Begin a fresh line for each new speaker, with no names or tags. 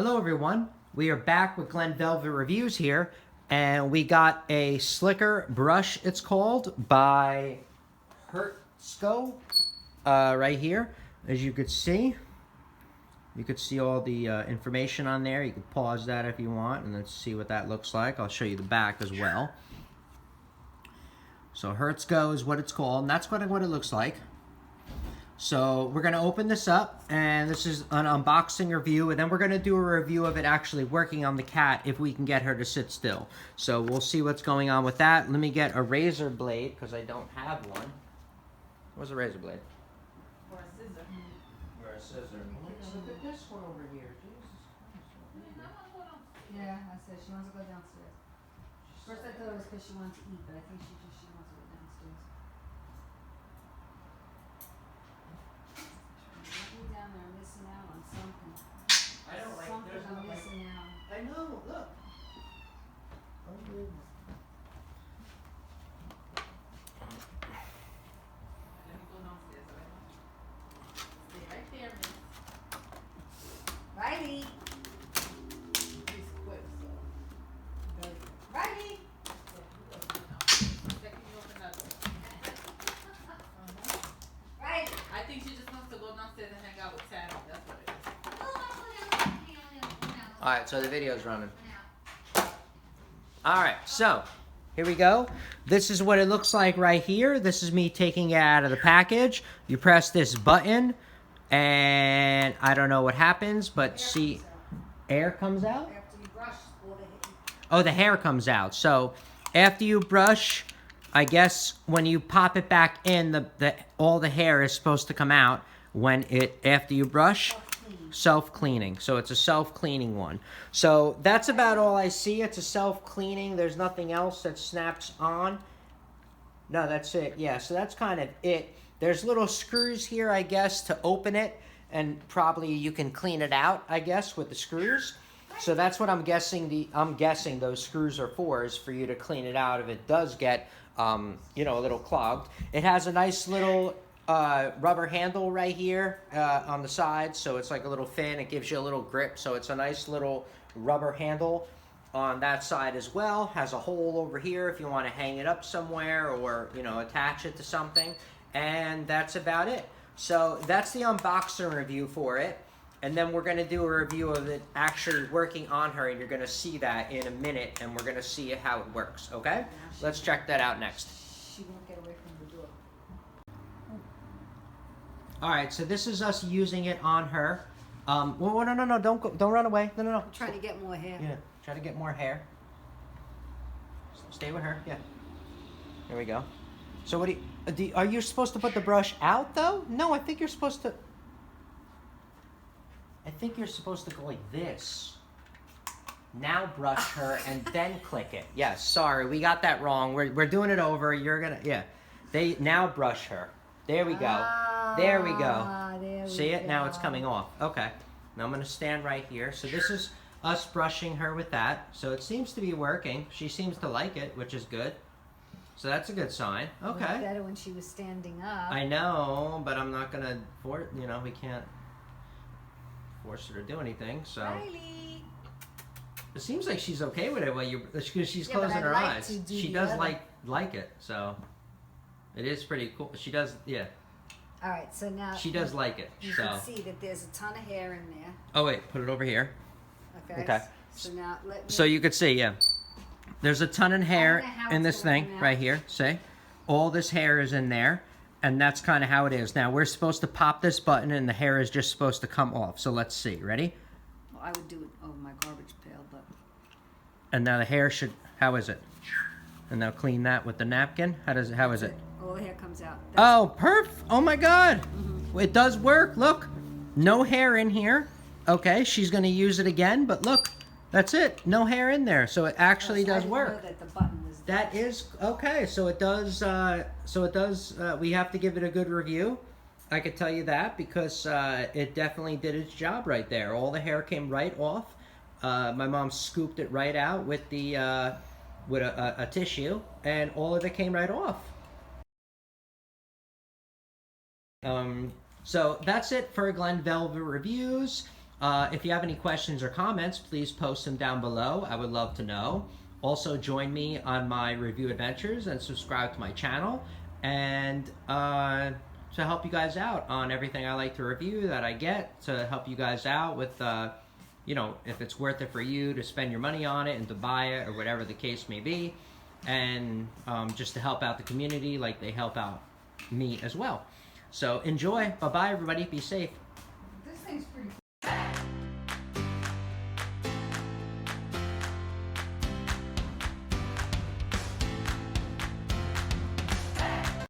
Hello everyone, we are back with Glenn Velvet Reviews here, and we got a slicker brush, it's called, by HERTZKO, right here. As you could see all the information on there. You can pause that if you want, and let's see what that looks like. I'll show you the back as well. So HERTZKO is what it's called, and that's what it looks like. So we're going to open this up, and this is an unboxing review, and then we're going to do a review of it actually working on the cat if we can get her to sit still. So we'll see what's going on with that. Let me get a razor blade because I don't have one. Where's a razor blade?
Or a scissor.
Or a scissor. Look at this one over here. Jesus Christ.
Yeah, I said she wants to go downstairs. First I thought it was because she wanted to eat, but I think she wants to go downstairs. You're down there missing out on something.
I don't like
Something
there's
I'm
no like.
missing out.
I know, look. Unbelievable.
Let me go downstairs, alright? Stay right there, miss.
Riley!
He's quick, so.
Riley!
Second you open that door.
Riley!
I think she just wants to go downstairs and hang out with Tammy. That's what it is.
Alright, so the video's running. Alright, so here we go. This is what it looks like right here. This is me taking it out of the package. You press this button, and I don't know what happens, but see, air comes out?
After you brush, all the hair.
Oh, the hair comes out. So after you brush, I guess when you pop it back in, all the hair is supposed to come out after you brush. Self-cleaning. So it's a self-cleaning one. So that's about all I see. It's a self-cleaning. There's nothing else that snaps on. No, that's it. Yeah, so that's kind of it. There's little screws here, I guess, to open it, and probably you can clean it out, I guess, with the screws. So that's what I'm guessing. I'm guessing those screws are for, is for you to clean it out if it does get, you know, a little clogged. It has a nice little rubber handle right here on the side, so it's like a little fin. It gives you a little grip, so it's a nice little rubber handle on that side as well. Has a hole over here if you want to hang it up somewhere, or, you know, attach it to something. And that's about it. So that's the unboxing review for it, and then we're going to do a review of it actually working on her, and you're going to see that in a minute, and we're going to see how it works. Okay, let's check that out next.
She won't get away from the door.
All right, so this is us using it on her. Well, no, don't run away. No.
I'm trying to get more hair.
Yeah, try to get more hair. Stay with her. Yeah. There we go. So what are you supposed to put the brush out though? No, I think you're supposed to. I think you're supposed to go like this. Now brush her and then click it. Yes, sorry, we got that wrong. We're doing it over. You're gonna They now brush her. There we go. There we go.
There
See
we
it?
go.
Now it's coming off. Okay. Now I'm going to stand right here. So this is us brushing her with that. So it seems to be working. She seems to like it, which is good. So that's a good sign.
It was
Okay.
better when she was standing up.
I know, but I'm not going to we can't force her to do anything. So
Riley.
it seems like she's okay with it because she's
Yeah, but
closing
I'd
her
like
eyes.
to do
She
the
does
other.
like it. So it is pretty cool. She does, yeah.
All right, so now
She does like it.
you
So.
can see that there's a ton of hair in there.
Oh wait, put it over here.
Okay.
Okay.
So now let me.
So you could see, yeah. There's a ton of hair
I don't know how
in
it's
this
going
thing
now.
right here. See? All this hair is in there, and that's kind of how it is. Now we're supposed to pop this button, and the hair is just supposed to come off. So let's see. Ready?
Well, I would do it over my garbage pail, but
And now the hair should. How is it? And now clean that with the napkin. How is it?
all the hair comes out.
Oh, Oh my God! It does work. Look, no hair in here. Okay, she's gonna use it again, but look, that's it. No hair in there, so it actually
So I
does
didn't
work.
know that the button was
That is okay. So it does. We have to give it a good review. I could tell you that because it definitely did its job right there. All the hair came right off. My mom scooped it right out with the with a tissue, and all of it came right off. So that's it for Glenn Velvet Reviews. If you have any questions or comments, please post them down below. I would love to know. Also, join me on my review adventures and subscribe to my channel. And to help you guys out on everything I like to review that I get, to help you guys out with, you know, if it's worth it for you to spend your money on it and to buy it or whatever the case may be. And just to help out the community like they help out me as well. So enjoy. Bye-bye, everybody. Be safe.
This thing's pretty cool.